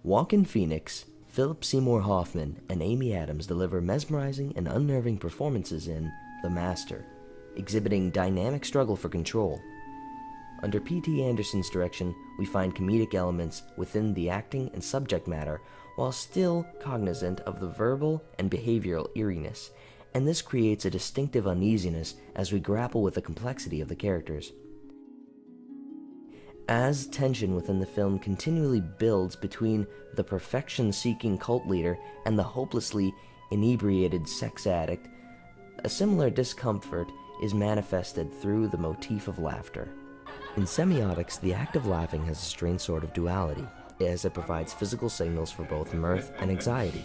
Joaquin Phoenix, Philip Seymour Hoffman, and Amy Adams deliver mesmerizing and unnerving performances in The Master, exhibiting dynamic struggle for control. Under P.T. Anderson's direction, we find comedic elements within the acting and subject matter while still cognizant of the verbal and behavioral eeriness, and this creates a distinctive uneasiness as we grapple with the complexity of the characters. As tension within the film continually builds between the perfection-seeking cult leader and the hopelessly inebriated sex addict, a similar discomfort is manifested through the motif of laughter. In semiotics, the act of laughing has a strange sort of duality, as it provides physical signals for both mirth and anxiety.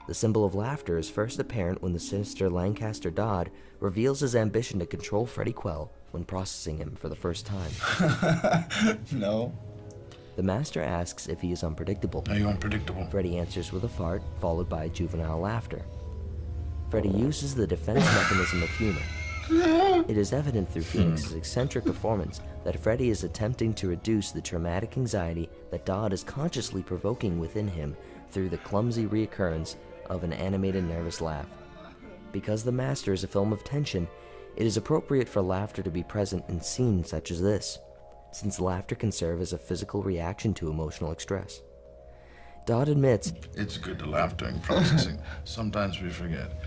The symbol of laughter is first apparent when the sinister Lancaster Dodd reveals his ambition to control Freddie Quell when processing him for the first time. No. The Master asks if he is unpredictable. Are you unpredictable? Freddie answers with a fart, followed by juvenile laughter. Freddie uses the defense mechanism of humor. It is evident through Phoenix's eccentric performance that Freddie is attempting to reduce the traumatic anxiety that Dodd is consciously provoking within him through the clumsy reoccurrence of an animated nervous laugh. Because The Master is a film of tension, it is appropriate for laughter to be present in scenes such as this, since laughter can serve as a physical reaction to emotional stress. Dodd admits, "It's good to laugh during processing. Sometimes we forget.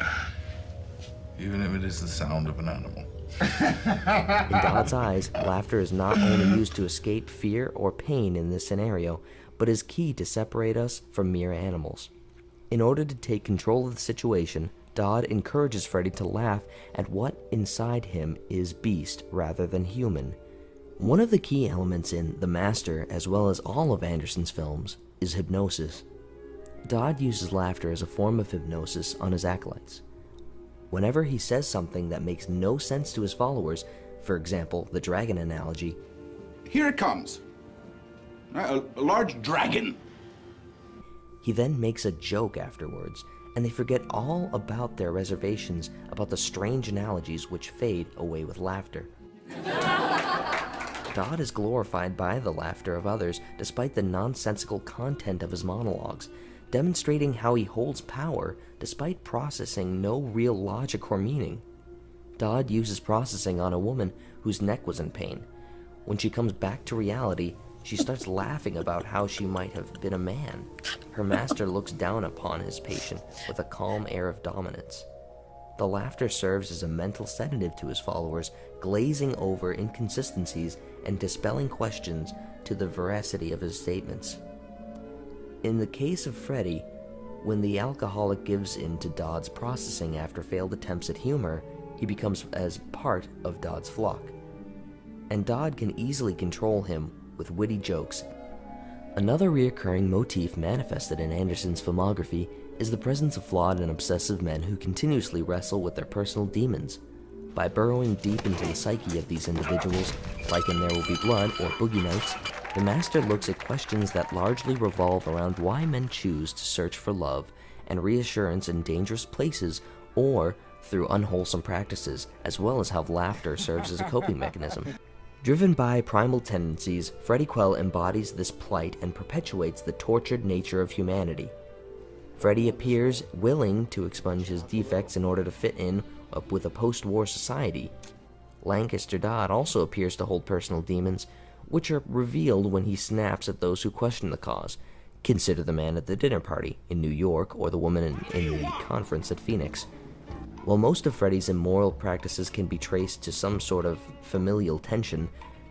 Even if it is the sound of an animal." in Dodd's eyes, laughter is not only used to escape fear or pain in this scenario, but is key to separate us from mere animals. In order to take control of the situation, Dodd encourages Freddie to laugh at what inside him is beast rather than human. One of the key elements in The Master, as well as all of Anderson's films, is hypnosis. Dodd uses laughter as a form of hypnosis on his acolytes. Whenever he says something that makes no sense to his followers, for example, the dragon analogy, "Here it comes. A large dragon." he then makes a joke afterwards, and they forget all about their reservations about the strange analogies which fade away with laughter. Dodd is glorified by the laughter of others despite the nonsensical content of his monologues, demonstrating how he holds power despite processing no real logic or meaning. Dodd uses processing on a woman whose neck was in pain. When she comes back to reality, she starts laughing about how she might have been a man. Her master looks down upon his patient with a calm air of dominance. The laughter serves as a mental sedative to his followers, glazing over inconsistencies and dispelling questions to the veracity of his statements. In the case of Freddie, when the alcoholic gives in to Dodd's processing after failed attempts at humor, he becomes as part of Dodd's flock, and Dodd can easily control him with witty jokes. Another recurring motif manifested in Anderson's filmography is the presence of flawed and obsessive men who continuously wrestle with their personal demons. By burrowing deep into the psyche of these individuals, like in There Will Be Blood or Boogie Nights, the Master looks at questions that largely revolve around why men choose to search for love and reassurance in dangerous places or through unwholesome practices, as well as how laughter serves as a coping mechanism. Driven by primal tendencies, Freddie Quell embodies this plight and perpetuates the tortured nature of humanity. Freddie appears willing to expunge his defects in order to fit in with a post-war society. Lancaster Dodd also appears to hold personal demons, which are revealed when he snaps at those who question the cause. Consider the man at the dinner party in New York or the woman in the conference at Phoenix. While most of Freddie's immoral practices can be traced to some sort of familial tension,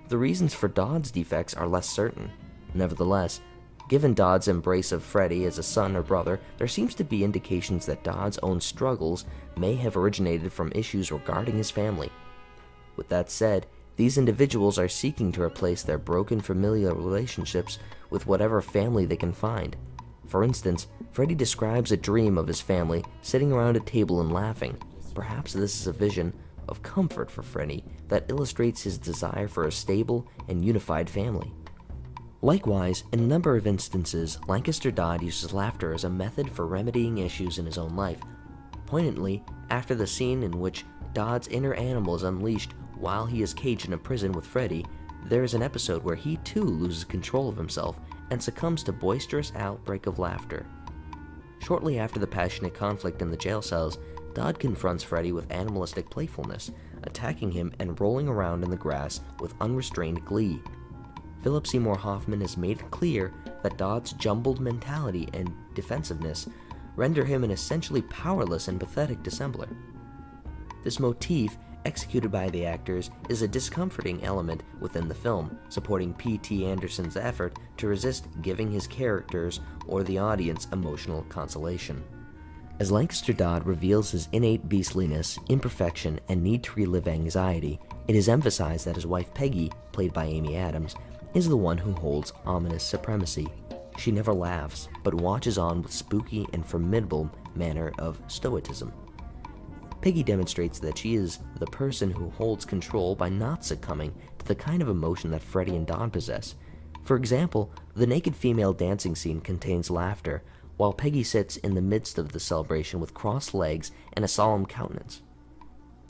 the reasons for Dodd's defects are less certain. Nevertheless, given Dodd's embrace of Freddie as a son or brother, there seems to be indications that Dodd's own struggles may have originated from issues regarding his family. With that said, these individuals are seeking to replace their broken familial relationships with whatever family they can find. For instance, Freddie describes a dream of his family sitting around a table and laughing. Perhaps this is a vision of comfort for Freddie that illustrates his desire for a stable and unified family. Likewise, in a number of instances, Lancaster Dodd uses laughter as a method for remedying issues in his own life. Poignantly, after the scene in which Dodd's inner animal is unleashed while he is caged in a prison with Freddie, there is an episode where he too loses control of himself and succumbs to boisterous outbreak of laughter. Shortly after the passionate conflict in the jail cells, Dodd confronts Freddy with animalistic playfulness, attacking him and rolling around in the grass with unrestrained glee. Philip Seymour Hoffman has made it clear that Dodd's jumbled mentality and defensiveness render him an essentially powerless and pathetic dissembler. This motif, executed by the actors, is a discomforting element within the film, supporting P.T. Anderson's effort to resist giving his characters or the audience emotional consolation. As Lancaster Dodd reveals his innate beastliness, imperfection, and need to relive anxiety, it is emphasized that his wife Peggy, played by Amy Adams, is the one who holds ominous supremacy. She never laughs, but watches on with spooky and formidable manner of stoicism. Peggy demonstrates that she is the person who holds control by not succumbing to the kind of emotion that Freddy and Dodd possess. For example, the naked female dancing scene contains laughter, while Peggy sits in the midst of the celebration with crossed legs and a solemn countenance.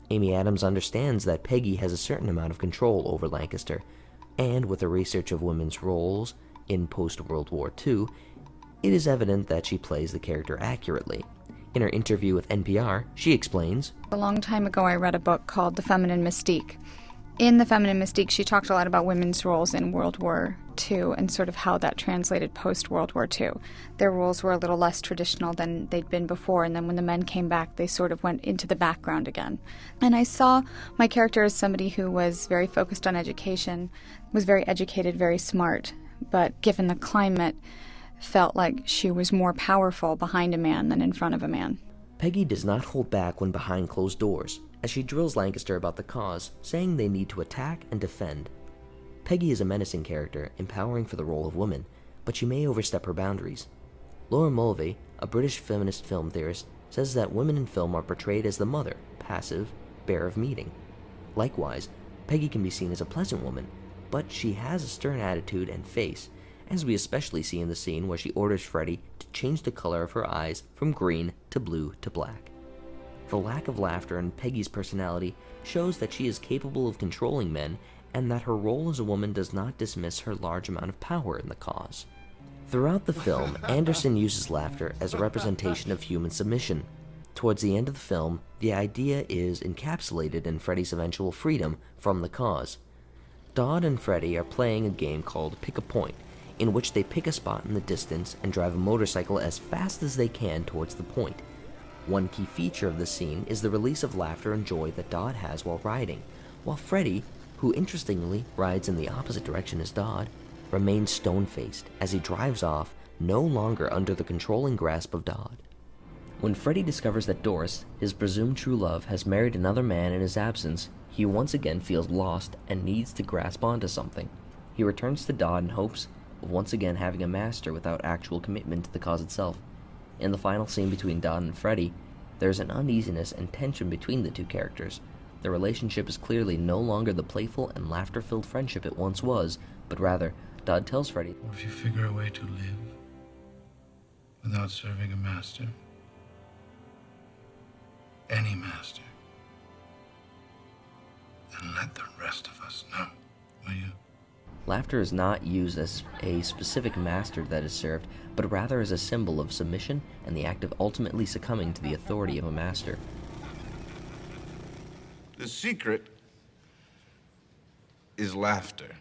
Amy Adams understands that Peggy has a certain amount of control over Lancaster, and with her research of women's roles in post-World War II, it is evident that she plays the character accurately. In her interview with NPR, she explains, A long time ago, I read a book called The Feminine Mystique. In The Feminine Mystique, she talked a lot about women's roles in World War II and sort of how that translated post-World War II. Their roles were a little less traditional than they'd been before, and then when the men came back, they sort of went into the background again. And I saw my character as somebody who was very focused on education, was very educated, very smart, but given the climate, felt like she was more powerful behind a man than in front of a man. Peggy does not hold back when behind closed doors, as she drills Lancaster about the cause, saying they need to attack and defend. Peggy is a menacing character, empowering for the role of woman, but she may overstep her boundaries. Laura Mulvey, a British feminist film theorist, says that women in film are portrayed as the mother, passive, bear of meeting. Likewise, Peggy can be seen as a pleasant woman, but she has a stern attitude and face, as we especially see in the scene where she orders Freddy to change the color of her eyes from green to blue to black. The lack of laughter in Peggy's personality shows that she is capable of controlling men and that her role as a woman does not dismiss her large amount of power in the cause. Throughout the film, Anderson uses laughter as a representation of human submission. Towards the end of the film, the idea is encapsulated in Freddy's eventual freedom from the cause. Dodd and Freddy are playing a game called Pick a Point, in which they pick a spot in the distance and drive a motorcycle as fast as they can towards the point. One key feature of the scene is the release of laughter and joy that Dodd has while riding, while Freddy, who interestingly rides in the opposite direction as Dodd, remains stone-faced as he drives off, no longer under the controlling grasp of Dodd. When Freddy discovers that Doris, his presumed true love, has married another man in his absence, he once again feels lost and needs to grasp onto something. He returns to Dodd in hopes of once again having a master without actual commitment to the cause itself. In the final scene between Dodd and Freddy, there is an uneasiness and tension between the two characters. Their relationship is clearly no longer the playful and laughter-filled friendship it once was, but rather, Dodd tells Freddy, What if you figure a way to live without serving a master? Any master. Then let the rest of us know, will you? Laughter is not used as a specific master that is served, but rather as a symbol of submission and the act of ultimately succumbing to the authority of a master. The secret is laughter.